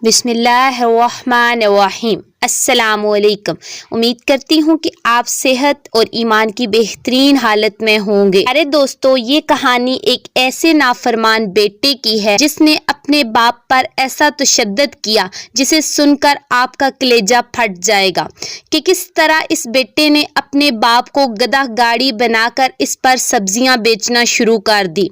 بسم اللہ الرحمن الرحیم۔ السلام علیکم۔ امید کرتی ہوں کہ آپ صحت اور ایمان کی بہترین حالت میں ہوں گے۔ ارے دوستو، یہ کہانی ایک ایسے نافرمان بیٹے کی ہے جس نے اپنے باپ پر ایسا تشدد کیا جسے سن کر آپ کا کلیجہ پھٹ جائے گا کہ کس طرح اس بیٹے نے اپنے باپ کو گدھا گاڑی بنا کر اس پر سبزیاں بیچنا شروع کر دی۔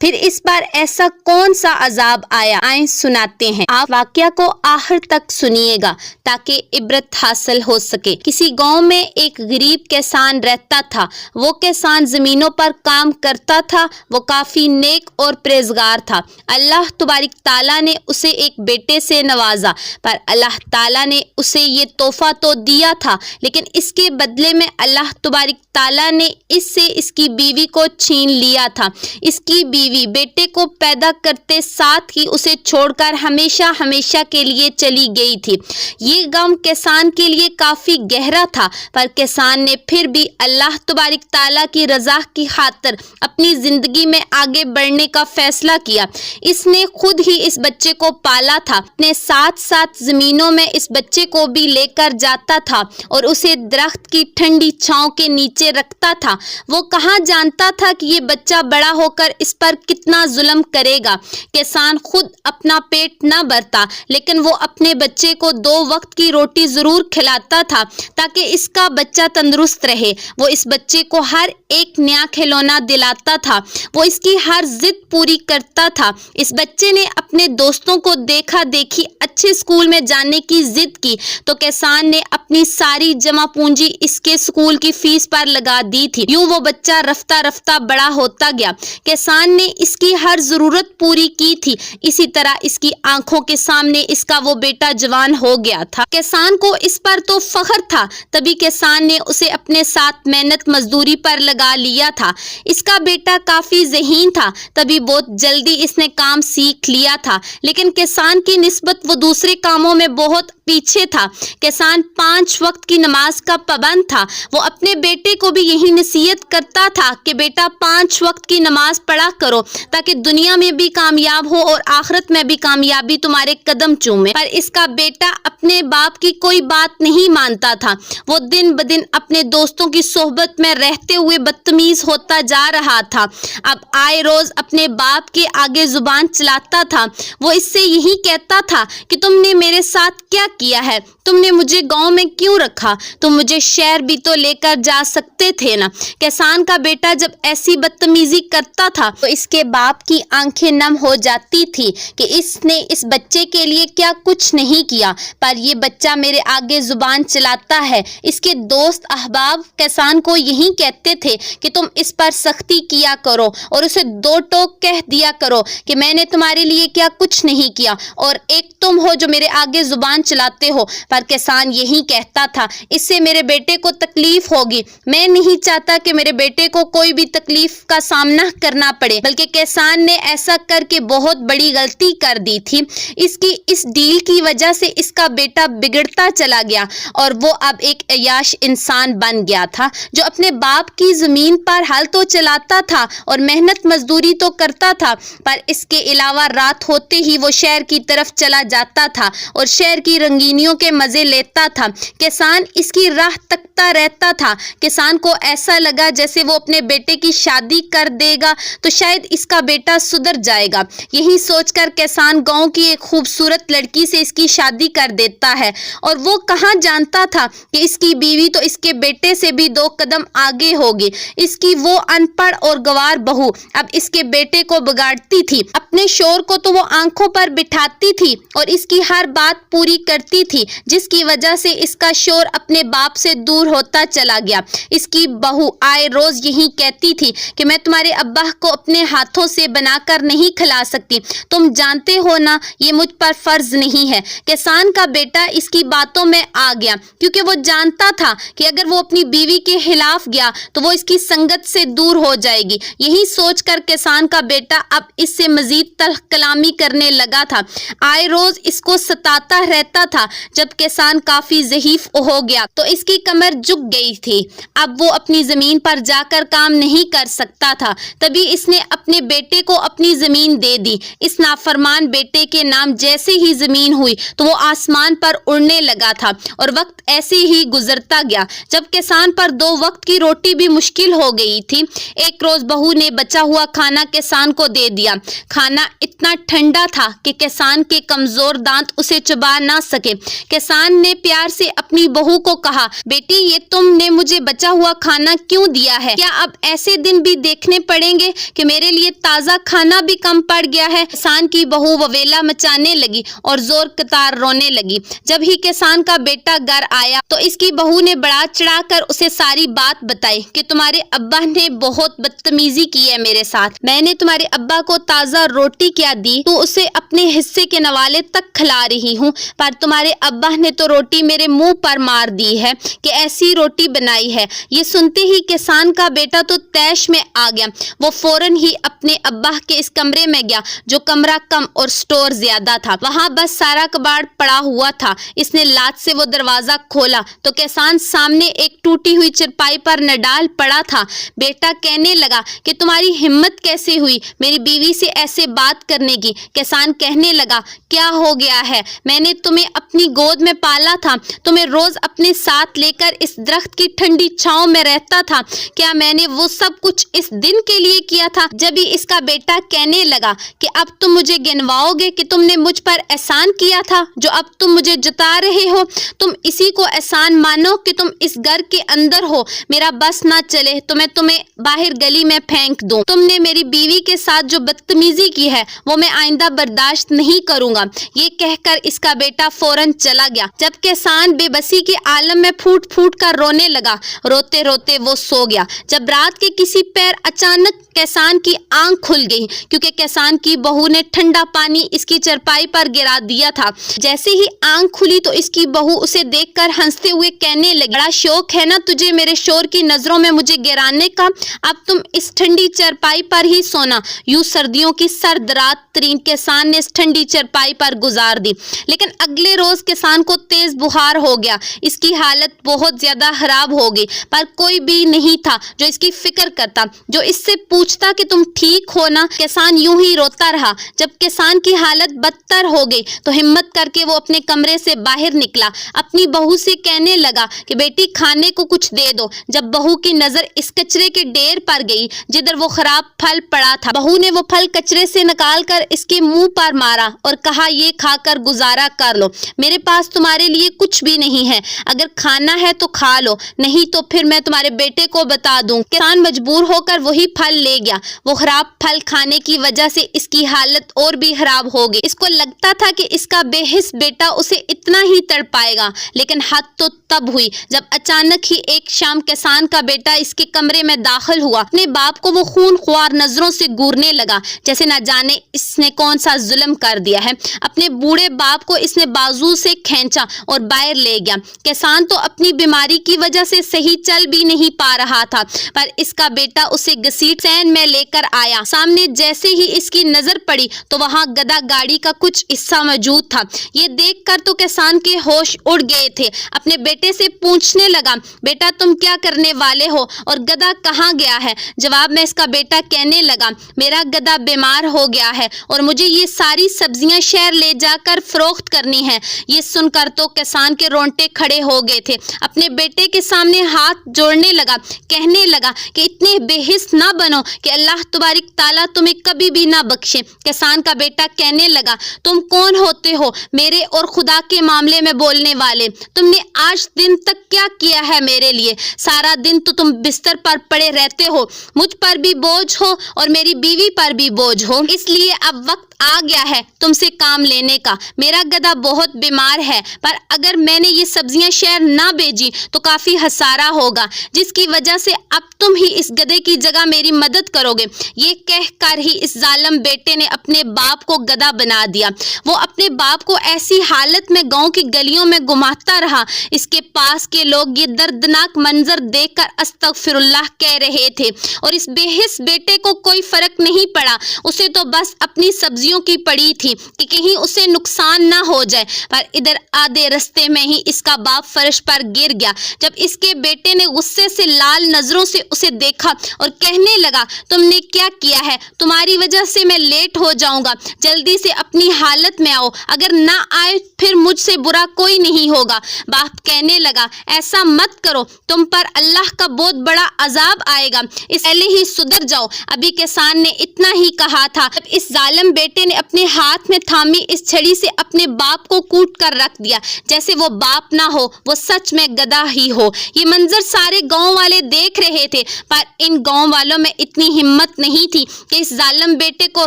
پھر اس پر ایسا کون سا عذاب آیا، آئیں سناتے ہیں۔ آپ واقعہ کو آخر تک سنیے گا تاکہ عبرت حاصل ہو سکے۔ کسی گاؤں میں ایک غریب کسان رہتا تھا۔ وہ کسان زمینوں پر کام کرتا تھا۔ وہ کافی نیک اور پرہیزگار تھا۔ اللہ تبارک تعالیٰ نے اسے ایک بیٹے سے نوازا، پر اللہ تعالیٰ نے اسے یہ تحفہ تو دیا تھا، لیکن اس کے بدلے میں اللہ تبارک تعالیٰ نے اس سے اس کی بیوی کو چھین لیا تھا۔ اس کی بیوی بیٹے کو پیدا کرتے ساتھ ہی اسے چھوڑ کر ہمیشہ ہمیشہ کے لیے چلی گئی تھی۔ یہ غم کسان کے لیے کافی گہرا تھا، پر کسان نے پھر بھی اللہ تبارک تعالیٰ کی رضا کی خاطر اپنی زندگی میں آگے بڑھنے کا فیصلہ کیا۔ اس نے خود ہی اس بچے کو پالا تھا، اپنے ساتھ ساتھ زمینوں میں اس بچے کو بھی لے کر جاتا تھا اور اسے درخت کی ٹھنڈی چھاؤں کے نیچے رکھتا تھا۔ وہ کہاں جانتا تھا کہ یہ بچہ بڑا ہو کر اس پر کتنا ظلم کرے گا۔ کسان خود اپنا پیٹ نہ بھرتا، لیکن وہ اپنے بچے کو 2 وقت کی روٹی ضرور کھلاتا تھا تاکہ اس کا بچہ تندرست رہے۔ وہ اس بچے کو ہر ایک نیا کھلونا دلاتا تھا۔ وہ اس کی ہر ضد پوری کرتا تھا۔ اس بچے نے اپنے دوستوں کو دیکھا دیکھی اچھے اسکول میں جانے کی ضد کی تو کسان نے اپنی ساری جمع پونجی اس کے اسکول کی فیس پر لگا دی تھی۔ یوں وہ بچہ رفتہ رفتہ بڑا ہوتا گیا۔ کسان نے اس کی ہر ضرورت پوری کی تھی۔ اسی طرح اس کی آنکھوں کے سامنے اس کا وہ بیٹا جوان ہو گیا تھا۔ کسان کو اس پر تو فخر تھا، تبھی کسان نے اسے اپنے ساتھ محنت مزدوری پر لگا لیا تھا۔ اس کا بیٹا کافی ذہین تھا، تبھی بہت جلدی اس نے کام سیکھ لیا تھا، لیکن کسان کی نسبت وہ دوسرے کاموں میں بہت پیچھے تھا۔ کسان 5 وقت کی نماز کا پابند تھا۔ وہ اپنے بیٹے کو بھی یہی نصیحت کرتا تھا کہ بیٹا 5 وقت کی نماز پڑھا کرو تاکہ دنیا میں بھی کامیاب ہو اور آخرت میں بھی کامیابی تمہارے قدم چومے۔ پر اس کا بیٹا اپنے باپ کی کوئی بات نہیں مانتا تھا۔ وہ دن بدن اپنے دوستوں کی صحبت میں رہتے ہوئے بدتمیز ہوتا جا رہا تھا۔ اب آئے روز اپنے باپ کے آگے زبان چلاتا تھا۔ وہ اس سے یہی کہتا تھا کہ تم نے میرے ساتھ کیا کیا ہے؟ تم نے مجھے گاؤں میں کیوں رکھا؟ تم مجھے شہر بھی تو لے کر جا سکتے تھے نا۔ کسان کا بیٹا جب ایسی بدتمیزی کرتا تھا تو اس کے باپ کی آنکھیں نم ہو جاتی تھی کہ اس نے اس بچے کے لیے کیا کچھ نہیں کیا، پر یہ بچہ میرے آگے زبان چلاتا ہے۔ اس کے دوست احباب کسان کو یہی کہتے تھے کہ تم اس پر سختی کیا کرو اور اسے 2 ٹوک کہہ دیا کرو کہ میں نے تمہارے لیے کیا کچھ نہیں کیا، اور ایک تم ہو جو میرے آگے زبان چلاتے ہو۔ پر کسان یہی کہتا تھا اس سے میرے بیٹے کو تکلیف ہوگی۔ میں نہیں چاہتا کہ میرے بیٹے کو کوئی بھی تکلیف کا سامنا کرنا پڑے، بلکہ کسان نے ایسا کر کے بہت بڑی غلطی کر دی تھی۔ اس کی اس ڈیل کی وجہ سے اس کا بیٹا بگڑتا چلا گیا اور وہ اب ایک عیاش انسان بن گیا تھا جو اپنے باپ کی زمین پر ہل تو چلاتا تھا اور محنت مزدوری تو کرتا تھا، پر اس کے علاوہ رات ہوتے ہی وہ شہر کی طرف چلا جاتا تھا اور شہر کی رنگینیوں کے مزے لیتا تھا۔ کسان اس کی راہ تکتا رہتا تھا۔ کسان کو ایسا لگا جیسے وہ اپنے بیٹے کی شادی کر دے گا تو شاید اس کا بیٹا سدھر جائے گا۔ یہی سوچ کر کسان گاؤں کی ایک خوبصورت لڑکی سے اس کی شادی کر دیتا ہے، اور وہ کہاں جانتا تھا کہ اس کی بیوی تو اس کے بیٹے سے بھی 2 قدم آگے ہوگی۔ اس کی وہ ان پڑھ اور گوار بہو اب اس کے بیٹے کو بگاڑتی تھی۔ اپنے شوہر کو تو وہ آنکھوں پر بٹھاتی تھی اور اس کی ہر بات پوری کرتی تھی، جس کی وجہ سے اس کا شوہر اپنے باپ سے دور ہوتا چلا گیا۔ اس کی بہو آئے روز یہی کہتی تھی کہ میں تمہارے ابا کو اپنے ہاتھوں سے بنا کر نہیں کھلا سکتی، تم جانتے ہو نا یہ مجھ پر فرض نہیں ہے۔ کسان کا بیٹا اس کی باتوں میں آ گیا، کیونکہ وہ جانتا تھا کہ اگر وہ اپنی بیوی کے خلاف گیا تو وہ اس کی سنگت سے دور ہو جائے گی۔ یہی سوچ کر کسان کا بیٹا اب اس سے مزید تلخ کلامی کرنے لگا تھا، آئے روز اس کو ستاتا رہتا تھا۔ جب کسان کافی ضعیف ہو گیا تو اس کی کمر جھک گئی تھی، اب وہ اپنی زمین پر جا کر کام نہیں کر سکتا تھا۔ تبھی اس نے اپنے بیٹے کو اپنی زمین دے دی۔ اس نافرمان بیٹے کے نام جیسے ہی زمین ہوئی تو وہ آسمان پر اڑنے لگا تھا، اور وقت ایسے ہی گزرتا گیا۔ جب کسان پر 2 وقت کی روٹی بھی مشکل ہو گئی تھی، ایک روز بہو نے بچا ہوا کھانا کسان کو دے دیا۔ کھانا اتنا ٹھنڈا تھا کہ کسان کے کمزور دانت اسے چبا نہ سکے۔ کسان نے پیار سے اپنی بہو کو کہا، بیٹی یہ تم نے مجھے بچا ہوا کھانا کیوں دیا ہے؟ کیا اب ایسے دن بھی دیکھنے پڑیں گے کہ میرے لیے تازہ کھانا بھی کم پڑ گیا ہے؟ کسان کی بہو وویلا مچانے لگی اور زور قطار رونے لگی۔ جب ہی کسان کا بیٹا گھر آیا تو اس کی بہو نے بڑا چڑھا کر اسے ساری بات بتائی کہ تمہارے ابا نے بہت بدتمیزی کی ہے میرے ساتھ، میں نے تمہارے ابا کو تازہ روٹی کیا دی تو اسے اپنے حصے کے نوالے تک کھلا رہی ہوں، پر تمہارے ابا نے تو روٹی میرے منہ پر مار دی ہے کہ ایسی روٹی بنائی ہے۔ یہ سنتے ہی کسان کا بیٹا تو طیش میں آ گیا۔ وہ فوراً ہی اپنے ابا کے اس کمرے میں گیا جو کمرہ کم اور سٹور زیادہ تھا، وہاں بس سارا کباڑ پڑا ہوا تھا۔ اس نے لات سے وہ دروازہ کھولا تو کسان سامنے ایک ٹوٹی ہوئی چرپائی پر نڈال پڑا تھا۔ بیٹا کہنے لگا کہ تمہاری ہمت کیسے ہوئی میری بیوی سے ایسے بات کرنے کی؟ کسان کہنے لگا، کیا ہو گیا ہے؟ میں نے تمہیں اپنی گود میں پالا تھا، تمہیں روز اپنے ساتھ لے کر اس درخت کی ٹھنڈی چھاؤں میں رہتا تھا، کیا میں نے وہ سب کچھ اس دن کے لیے کیا تھا؟ جب ہی اس کا بیٹا کہنے لگا کہ اب تم مجھے گنواؤ گے کہ تم نے مجھ پر احسان کیا تھا جو اب تم مجھے جتا رہے ہو، تم اسی کو احسان مانو کہ تم اس گھر کے اندر ہو، میرا بس نہ چلے تو میں تمہیں باہر گلی میں پھینک دوں۔ تم نے میری بیوی کے ساتھ جو بدتمیزی کی ہے وہ میں آئندہ برداشت نہیں کروں گا۔ یہ کہہ کر اس کا بیٹا فوراً چلا گیا۔ جب کسان بے بسی کے عالم میں پھوٹ پھوٹ کر رونے لگا، روتے روتے وہ سو گیا۔ جب رات کے کسی پیر اچانک کسان کی آنکھ کھل گئی، کیونکہ کسان کی بہو نے ٹھنڈا پانی اس کی چرپائی پر گرا دیا تھا۔ جیسے ہی آنکھ کھلی تو اس کی بہو اسے دیکھ کر ہنستے ہوئے کہنے لگی، بڑا شوق ہے نا تجھے میرے شور کی نظروں میں مجھے گرانے کا، اب تم اس ٹھنڈی چرپائی پر ہی سونا۔ یوں سردیوں کی سرد رات ترین کسان نے اس ٹھنڈی چرپائی پر گزار دی۔ لیکن اگلے روز کسان کو تیز بخار ہو گیا، اس کی حالت بہت زیادہ خراب ہو گئی، پر کوئی بھی نہیں تھا جو اس کی فکر کرتا، جو اس سے پوچھتا کہ تم ٹھیک ہو نا؟ کسان یوں ہی روتا رہا۔ جب کسان کی حالت بدتر ہو گئی تو ہمت کر کے وہ اپنے کمرے سے باہر نکلا، اپنی بہو سے کہنے لگا کہ بیٹی کھانے کو کچھ دے دو۔ جب بہو کی نظر اس کچرے کے ڈھیر پر گئی جدھر وہ خراب پھل پڑا تھا، بہو نے وہ پھل کچرے سے نکال کر اس کے منہ پر مارا اور کہا، یہ کھا کر گزارا کر لو، میرے پاس تمہارے لیے کچھ بھی نہیں ہے، اگر کھانا ہے تو کھا لو، نہیں تو پھر میں تمہارے بیٹے کو بتا دوں۔ کسان مجبور ہو کر وہی پھل لے گیا۔ وہ خراب پھل کھانے کی وجہ سے اس کی حالت اور بھی خراب ہو گئی۔ اس کو لگتا تھا کہ اس کا بے حس بیٹا اسے اتنا ہی تڑپائے گا، لیکن حد تو تب ہوئی جب اچانک ہی ایک شام کسان کا بیٹا اس کے کمرے میں داخل ہوا۔ اپنے باپ کو وہ خون خوار نظروں سے گورنے لگا، جیسے نہ جانے اس نے کون سا ظلم کر دیا ہے۔ اپنے بوڑھے باپ کو اس نے بازو سے کھینچا اور باہر لے گیا۔ کسان تو اپنی بیماری کی وجہ سے صحیح چل بھی نہیں پا رہا تھا، پر اس کا بیٹا اسے گھسیٹ سین میں لے کر آیا۔ سامنے جیسے ہی اس کی نظر پڑی تو وہاں گدھا گاڑی کا کچھ حصہ موجود تھا۔ یہ دیکھ کر تو کسان کے ہوش اڑ گئے تھے۔ اپنے بیٹے سے پوچھنے لگا، بیٹا تم کیا کرنے والے ہو اور گدھا کہاں گیا ہے؟ جواب میں اس کا بیٹا کہنے لگا، میرا گدھا بیمار ہو گیا ہے اور مجھے یہ ساری سبزیاں شہر لے جا کر فروخت کرنی ہے۔ یہ سن کر تو کسان کے رونٹے کھڑے ہو گئے تھے۔ اپنے بیٹے کے سامنے ہاتھ جوڑنے لگا، کہنے لگا کہ اتنے بے حس نہ بنو کہ اللہ تبارک تعالیٰ تمہیں کبھی بھی نہ بخشے۔ کسان کا بیٹا کہنے لگا، تم کون ہوتے ہو میرے اور خدا کے معاملے میں بولنے والے؟ تم نے آج دن تک کیا کیا ہے میرے لیے؟ سارا دن تو تم بستر پر پڑے رہتے ہو، مجھ پر بھی بوجھ ہو اور میری بیوی پر بھی بوجھ ہو، اس لیے اب وقت آ گیا ہے تم سے کام لینے کا۔ میرا گدھا بہت بیمار ہے، پر اگر میں نے یہ سبزیاں شہر نہ بھیجی تو کافی خسارہ ہوگا، جس کی وجہ سے اب تم ہی اس گدھے کی جگہ میری مدد کرو گے۔ یہ کہہ کر ہی اس ظالم بیٹے نے اپنے باپ کو گدھا بنا دیا۔ وہ اپنے باپ کو ایسی حالت میں گاؤں کی گلیوں میں گھماتا رہا۔ اس کے پاس کے لوگ یہ دردناک منظر دیکھ کر استغفر اللہ کہہ رہے تھے، اور اس بے حس بیٹے کو کوئی فرق نہیں پڑا۔ اسے تو بس اپنی سبزیوں کی پڑی تھی کہ کہیں اسے نقصان نہ ہو جائے، پر ادھر آدھے رستے میں ہی اس کا باپ فرش پر گر گیا۔ جب اس کے بیٹے نے غصے سے لال نظروں سے اسے دیکھا اور کہنے لگا، تم نے کیا کیا ہے؟ تمہاری وجہ سے میں لیٹ ہو جاؤں گا، جلدی سے اپنی حالت میں آؤ، اگر نہ آئے پھر مجھ سے برا کوئی نہیں ہوگا۔ باپ کہنے لگا، ایسا مت کرو، تم پر اللہ کا بہت بڑا عذاب آئے گا، اس پہلے ہی سدھر جاؤ۔ ابھی کسان نے اتنا ہی کہا تھا جب اس ظالم بیٹے نے اپنے ہاتھ میں تھامی اس چھڑی سے اپنے باپ کو کوٹ کر رکھ دیا، جیسے وہ باپ نہ ہو، وہ سچ میں گدھا ہی ہو۔ یہ منظر سارے گاؤں والے دیکھ رہے تھے، پر ان گاؤں والوں میں اتنی ہمت نہیں تھی کہ اس ظالم بیٹے کو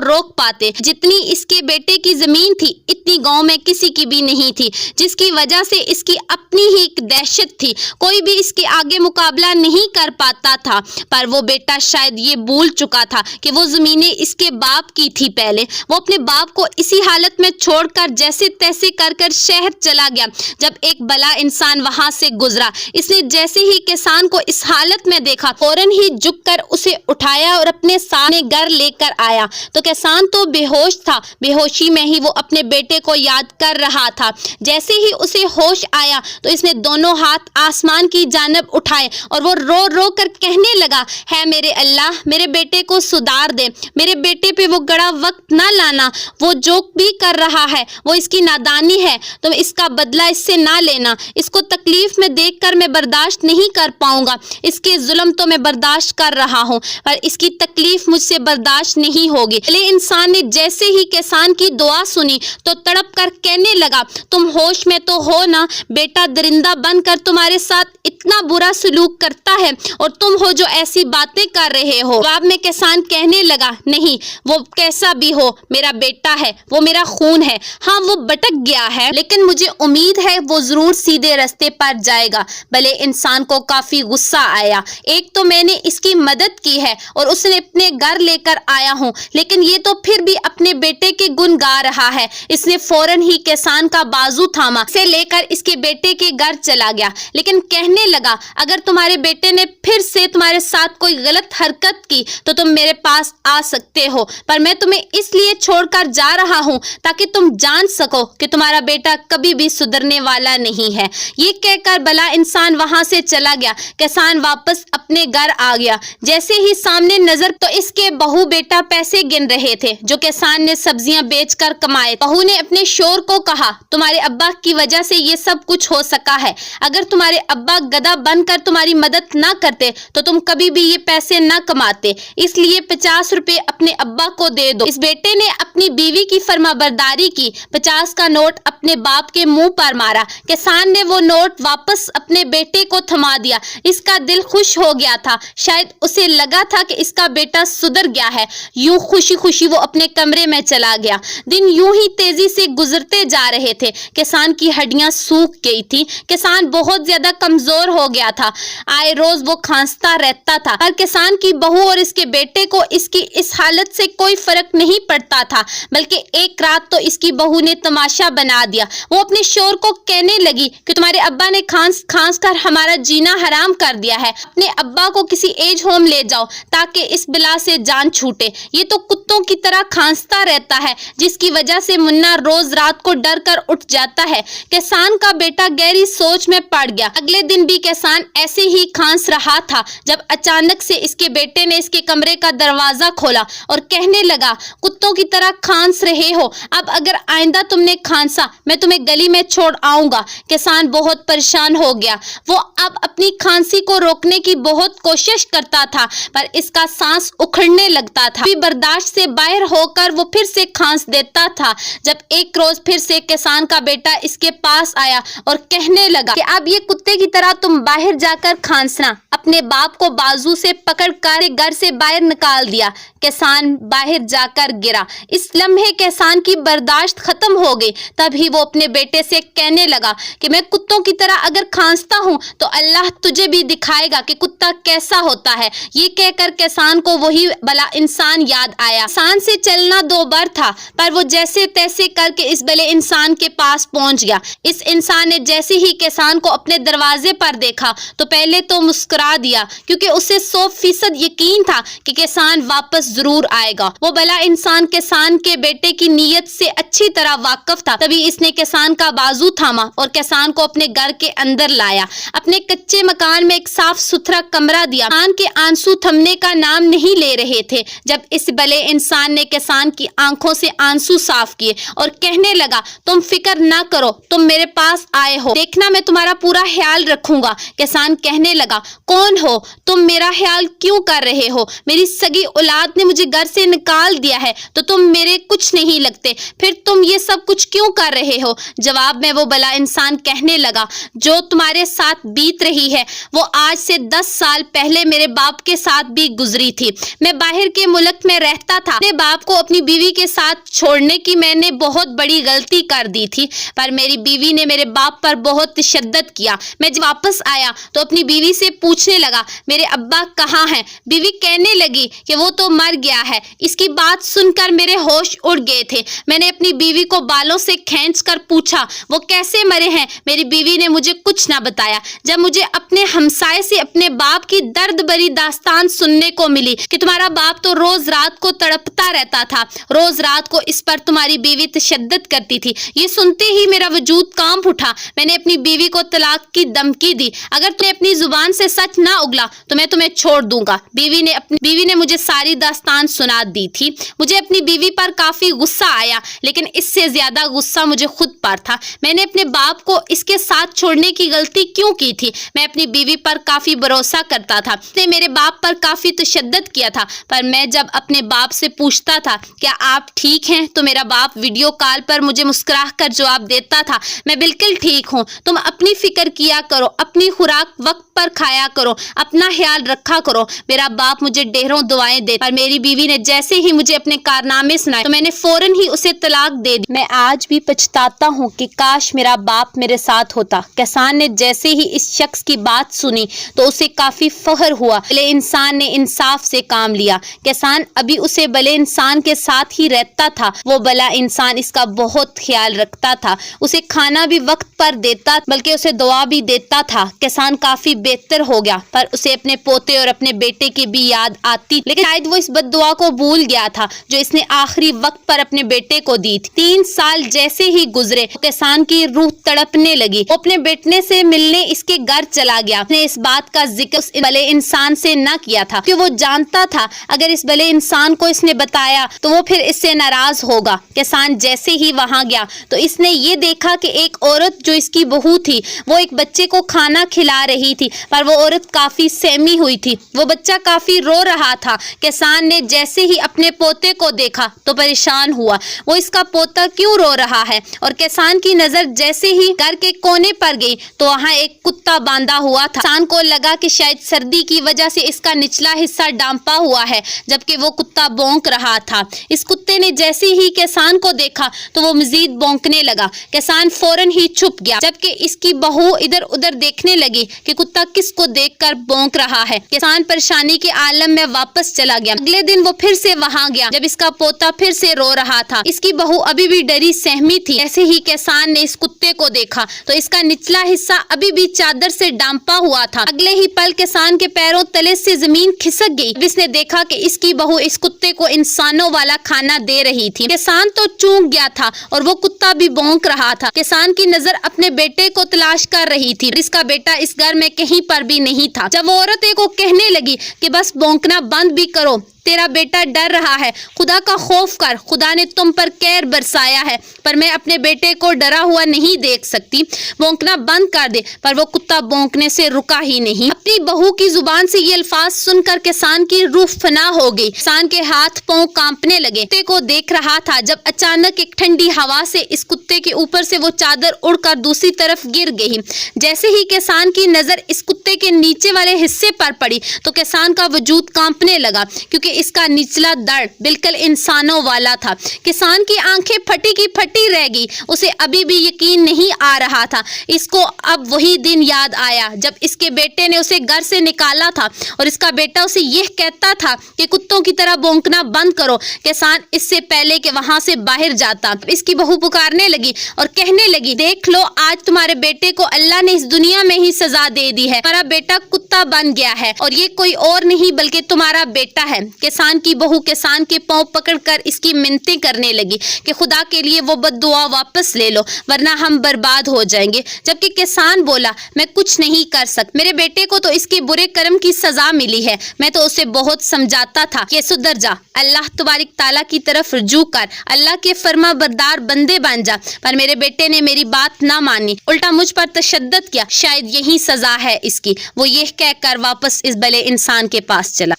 روک پاتے۔ جتنی اس کے بیٹے کی زمین تھی اتنی گاؤں میں کسی کی بھی نہیں تھی، جس کی وجہ سے اس کی اپنی ہی ایک دہشت تھی، کوئی بھی اس کے آگے مقابلہ نہیں کر پاتا تھا۔ پر وہ بیٹا شاید یہ بھول چکا تھا کہ وہ زمینیں اس کے باپ کی تھی۔ پہلے وہ اپنے باپ کو اسی حالت میں چھوڑ کر جیسے تیسے کر شہر چلا گیا۔ جب ایک بلا انسان وہاں سے گزرا، اس نے جیسے ہی کسان کو اس حالت میں دیکھا، فوراً ہی جھک کر اسے اٹھایا اور اپنے سامنے گھر لے کر آیا تو کسان تو بے ہوش تھا۔ بے ہوشی میں ہی وہ اپنے بیٹے کو یاد کر رہا تھا۔ جیسے ہی اسے ہوش آیا تو اس نے دونوں ہاتھ آسمان کی جانب اٹھائے اور وہ رو رو کر کہنے لگا، ہے میرے اللہ، میرے بیٹے کو سدھار دے، میرے بیٹے پہ وہ گڑا وقت نہ لانا، وہ جو بھی کر رہا ہے وہ اس کی نادانی ہے، تم اس کا بدلہ اس سے نہ لینا، اس کو تکلیف میں دیکھ کر میں برداشت نہیں کر پاؤں گا، اس کے ظلم تو میں برداشت کر رہا ہوں، پر اس کی تکلیف مجھ سے برداشت نہیں ہوگی۔ پہلے انسان نے جیسے ہی کسان کی دعا سنی تو تڑپ کر کہنے لگا، تم ہوش میں تو ہو نا؟ بیٹا درندہ بن کر تمہارے ساتھ اتنا برا سلوک کرتا ہے اور تم ہو جو ایسی باتیں کر رہے ہو۔ جواب میں کسان کہنے لگا، نہیں، وہ کیسا بھی ہو میرا بیٹا ہے، وہ میرا خون ہے، ہاں وہ بھٹک گیا ہے لیکن مجھے امید ہے وہ ضرور سیدھے راستے پر جائے گا۔ بھلے انسان کو کافی غصہ آیا، ایک تو میں نے اس کی مدد کی ہے اور اس نے اپنے گھر لے کر آیا ہوں، لیکن یہ تو پھر بھی اپنے بیٹے کے گن گا رہا ہے۔ اس نے فوراً ہی کسان کا بازو تھاما، اسے لے کر اس کے بیٹے کے گھر چلا گیا، لیکن کہنے لگا، اگر تمہارے بیٹے نے پھر سے تمہارے ساتھ کوئی غلط حرکت کی تو تم میرے پاس آ سکتے ہو، پر میں تمہیں اس لیے چھوڑ کر جا رہا ہوں تاکہ تم جان سکو کہ تمہارا بیٹا کبھی بھی سدھرنے والا نہیں ہے۔ یہ کہہ کر بلا انسان وہاں سے چلا گیا۔ کسان واپس اپنے گھر آ گیا، جیسے ہی سامنے نظر تو اس کے بہو بیٹا پیسے گن رہے تھے جو کسان نے سبزیاں بیچ کر کمائے۔ بہو نے اپنے شوہر کو کہا، تمہارے ابا کی وجہ سے یہ سب کچھ ہو سکا ہے، اگر تمہارے ابا گدھا بن کر تمہاری مدد نہ کرتے تو تم کبھی بھی یہ پیسے نہ کماتے، اس لیے 50 روپے اپنے ابا کو دے دو۔ اس بیٹے نے اپنی بیوی کی فرما برداری کی، 50 کا نوٹ اپنے باپ کے منہ پر مارا۔ کسان نے وہ نوٹ واپس اپنے بیٹے کو تھما دیا۔ اس کا دل خوش ہو گیا تھا، شاید اسے لگا تھا کہ اس کا بیٹا سدھر گیا ہے۔ یوں خوشی خوشی وہ اپنے کمرے میں چلا گیا۔ دن یوں ہی تیزی سے گزرتے جا رہے تھے۔ کسان کی ہڈیاں سوکھ گئی تھی، کسان بہت زیادہ کمزور ہو گیا تھا، آئے روز وہ کھانستا رہتا تھا، پر کسان کی بہو اور اس کے بیٹے کو اس کی اس حالت سے کوئی فرق نہیں پڑتا تھا، بلکہ ایک رات تو اس کی بہو نے تماشا بنا دیا۔ وہ اپنے شوہر کو کہنے لگی کہ تمہارے ابا نے کھانس کھانس کر ہمارا جینا حرام کر دیا ہے، اپنے ابا کو کسی ایج ہوم لے جاؤ تاکہ اس بلا سے جان چھوٹے، یہ تو کتوں کی طرح کھانستا رہتا ہے جس کی وجہ سے منا روز رات کو ڈر کر اٹھ جاتا ہے۔ کسان کا بیٹا گہری سوچ میں پڑ گیا۔ اگلے دن بھی کسان ایسے ہی کھانس رہا تھا جب اچانک سے اس کے بیٹے نے اس کے کمرے کا دروازہ کھولا اور کہنے لگا، کتوں کی طرح کھانس رہے ہو، اب اگر آئندہ تم نے کھانسا میں تمہیں گلی میں چھوڑ آؤں گا۔ کسان بہت پریشان ہو گیا، وہ اب اپنی کھانسی کو روکنے کی بہت کوشش کرتا تھا پر اس کا سانس اکھڑنے لگتا تھا، برداشت سے باہر ہو کر وہ پھر سے کھانس دیتا تھا۔ جب ایک روز پھر سے کسان کا بیٹا اس کے پاس آیا اور کہنے لگا کہ اب یہ کتے کی طرح تم باہر جا کر کھانسنا، اپنے باپ کو بازو سے پکڑ کر گھر سے باہر نکال دیا۔ کسان باہر جا کر گرا، اس لمحے کسان کی برداشت ختم ہو گئی. تبھی وہ اپنے بیٹے سے کہنے لگا کہ میں کتوں کی طرح اگر کھانستا ہوں تو اللہ تجھے بھی دکھائے گا کہ کتا کیسا ہوتا ہے. یہ کہہ کر کسان کو وہی بلا انسان یاد آیا. کسان سے چلنا دو بر تھا پر وہ جیسے تیسے کر کے اس بلے انسان کے پاس پہنچ گیا. اس انسان نے جیسے ہی کسان کو اپنے دروازے پر دیکھا تو پہلے تو مسکرا دیا کیونکہ اسے 100% یقین تھا کہ کسان واپس ضرور آئے گا. وہ بلا انسان کسان کے بیٹے کی نیت سے اچھی طرح واقف تھا. تبھی اس نے کسان کا بازو تھاما اور کسان کو اپنے گھر کے اندر لایا. اپنے کچے مکان میں ایک صاف ستھرا کمرہ دیا. کسان کے آنسو تھمنے کا نام نہیں لے رہے تھے جب اس بلے انسان نے کسان کی آنکھوں سے آنسو صاف کیے اور کہنے لگا تم فکر نہ کرو, تم میرے پاس آئے ہو, دیکھنا میں تمہارا پورا خیال رکھوں گا. کسان کہنے لگا کون ہو تم, میرا خیال کیوں کر رہے ہو؟ میری سگی اولاد نے مجھے گھر سے نکال دیا ہے تو تم میرے کچھ نہیں لگتے, پھر تم یہ سب کچھ کیوں کر رہے ہو؟ جواب میں وہ بلا انسان کہنے لگا جو تمہارے ساتھ بیت رہی ہے وہ آج سے 10 سال پہلے میرے باپ کے ساتھ بھی گزری تھی. میں باہر کے ملک میں رہتا تھا. اپنے باپ کو اپنی بیوی کے ساتھ چھوڑنے کی میں نے بہت بڑی غلطی کر دی تھی پر میری بیوی نے میرے باپ پر بہت تشدد کیا. میں جب واپس آیا تو اپنی بیوی سے پوچھنے لگا میرے ابا کہاں ہیں؟ بیوی کہنے لگی کہ وہ تو مر گیا ہے. اس کی بات سن کر میرے ہوش اڑ گئے تھے. میں نے اپنی بیوی کو بالوں سے کھینچ کر پوچھا وہ کیسے مرے ہیں؟ میری بیوی نے مجھے کچھ نہ بتایا. جب مجھے اپنے ہمسائے سے اپنے باپ کی درد بری داستان سننے کو ملی کہ تمہارا باپ تو روز رات کو تڑپتا رہتا تھا, روز رات کو اس پر تمہاری بیوی تشدد کرتی تھی, یہ سنتے ہی میرا وجود کانپ اٹھا. میں نے اپنی بیوی کو طلاق کی دھمکی دی. اگر تم اپنی زبان سے سچ نہ اگلا تو میں تمہیں چھوڑ دوں گا. بیوی نے مجھے ساری داستان سنا دی تھی. مجھے اپنی بیوی پر کافی غصہ آیا لیکن اس سے زیادہ غصہ مجھے خود پر تھا. میں نے اپنے باپ کو اس کے ساتھ چھوڑنے کی غلطی کیوں کی تھی؟ میں اپنی بیوی پر کافی بھروسہ کرتا تھا. اس نے میرے باپ پر کافی تشدد کیا تھا پر میں جب اپنے باپ سے پوچھتا تھا کیا آپ ٹھیک ہیں تو میرا باپ ویڈیو کال پر مجھے مسکرا کر جواب دیتا تھا میں بالکل ٹھیک ہوں, تم اپنی فکر کیا کرو, اپنی خوراک وقت پر کھایا کرو, اپنا خیال رکھا کرو. میرا باپ مجھے ڈھیروں دعائیں دے پر میری بیوی نے جیسے ہی مجھے اپنے کارنامے سنائے تو میں نے فوراً ہی اسے طلاق دے دی. میں آج بھی پچھتاتا ہوں کہ کاش میرا باپ میرے ساتھ ہوتا. کسان نے جیسے ہی اس شخص کی بات سنی تو اسے کافی فخر ہوا. بلے انسان نے انصاف سے کام لیا. کسان ابھی اسے بلے انسان کے ساتھ ہی رہتا تھا. وہ بلا انسان اس کا بہت خیال رکھتا تھا, اسے کھانا بھی وقت پر دیتا بلکہ اسے دعا بھی دیتا تھا. کسان کافی بہتر ہو گیا پر اسے اپنے پوتے اور اپنے بیٹے کی بھی یاد آتی لیکن شاید وہ اس بد دعا کو بھول گیا تھا جو اس نے آخری وقت پر اپنے بیٹے کو دی تھی. 3 سال جیسے ہی گزرے کسان کی روح تڑپنے لگی. وہ اپنے بیٹے سے ملنے اس کے گھر چلا گیا. اس نے اس بات کا ذکر اس بلے انسان سے نہ کیا تھا کہ وہ جانتا تھا اگر اس بلے انسان کو اس نے بتایا تو وہ پھر اس سے ناراض ہوگا. کسان جیسے ہی وہاں گیا تو اس نے یہ دیکھا کہ ایک عورت جو اس کی بہو تھی وہ ایک بچے کو کھانا کھلا رہی تھی پر وہ عورت کافی سہمی ہوئی تھی. وہ بچہ کافی رو رہا تھا. کسان نے جیسے ہی اپنے پوتے کو دیکھا تو پریشان ہوا, وہ اس کا پوتا کیوں رو رہا ہے؟ اور کسان کی نظر جیسے ہی گھر کے کونے پر گئی تو وہاں ایک کتا باندھا ہوا تھا. کسان کو لگا کہ شاید سردی کی وجہ سے اس کا نچلا حصہ ڈانپا ہوا ہے جبکہ وہ کتا بونک رہا تھا. اس کتے نے جیسے ہی کسان کو دیکھا تو وہ مزید بونکنے لگا. کسان فوراً ہی چھپ گیا جبکہ اس کی بہو ادھر ادھر دیکھنے لگی کہ کتا کس کو دیکھ کر بونک رہا ہے. کسان پریشانی کے عالم میں واپس چلا گیا. اگلے دن وہ پھر سے وہاں گیا جب اس کا پوتا پھر سے رو رہا تھا. اس کی بہو ابھی بھی ڈری سہمی تھی. ایسے ہی کسان نے اس کتے کو دیکھا تو اس کا نچلا حصہ ابھی بھی چادر سے ڈانپا ہوا تھا. اگلے ہی پل کسان کے پیروں تلے سے زمین کھسک گئی. اس نے دیکھا کہ اس کی بہو اس کتے کو انسانوں والا کھانا دے رہی تھی. کسان تو چونک گیا تھا اور وہ کتا بھی بونک رہا تھا. کسان کی نظر اپنے بیٹے کو تلاش کر رہی تھی. اس کا بیٹا اس گھر میں کہیں پر بھی نہیں تھا. جب وہ عورت کو کہنے لگی کہ بس بونکنا بند بھی کرو, تیرا بیٹا ڈر رہا ہے, خدا کا خوف کر, خدا نے تم پر قہر برسایا ہے پر میں اپنے بیٹے کو ڈرا ہوا نہیں دیکھ سکتی, بونکنا بند کر دے. پر وہ کتا بونکنے سے رکا ہی نہیں. اپنی بہو کی زبان سے یہ الفاظ سن کر کسان کی روح فنا ہو گئی. کسان کے ہاتھ پاؤں کانپنے لگے. کتے کو دیکھ رہا تھا جب اچانک ایک ٹھنڈی ہوا سے اس کتے کے اوپر سے وہ چادر اڑ کر دوسری طرف گر گئی. جیسے ہی کسان کی نظر اس کتے کے نیچے والے حصے پر پڑی تو کسان کا وجود کانپنے لگا کیونکہ اس کا نچلا دڑ بالکل انسانوں والا تھا۔ کسان کی آنکھیں پھٹی کی پھٹی رہ گئی، اسے ابھی بھی یقین نہیں آ رہا تھا۔ اس کو اب وہی دن یاد آیا جب اس کے بیٹے نے اسے گھر سے نکالا تھا اور اس کا بیٹا اسے یہ کہتا تھا کہ کتوں کی طرح بھونکنا بند کرو۔ کسان اس سے پہلے کہ وہاں سے باہر جاتا، اس کی بہو پکارنے لگی اور کہنے لگی، دیکھ لو آج تمہارے بیٹے کو اللہ نے اس دنیا میں ہی سزا دے دی ہے، تمہارا بیٹا کتا بن گیا ہے اور یہ کوئی اور نہیں بلکہ تمہارا بیٹا ہے۔ کسان کی بہو کسان کے پاؤں پکڑ کر اس کی منتیں کرنے لگی کہ خدا کے لیے وہ بد دعا واپس لے لو ورنہ ہم برباد ہو جائیں گے، جبکہ کسان بولا، میں کچھ نہیں کر سکتا، میرے بیٹے کو تو اس کے برے کرم کی سزا ملی ہے، میں تو اسے بہت سمجھاتا تھا کہ سدھر جا، اللہ تبارک تعالیٰ کی طرف رجوع کر، اللہ کے فرما بردار بندے بن جا، پر میرے بیٹے نے میری بات نہ مانی، الٹا مجھ پر تشدد کیا، شاید یہی سزا ہے اس کی۔ وہ یہ کہہ کر واپس اس بلے انسان کے پاس چلا۔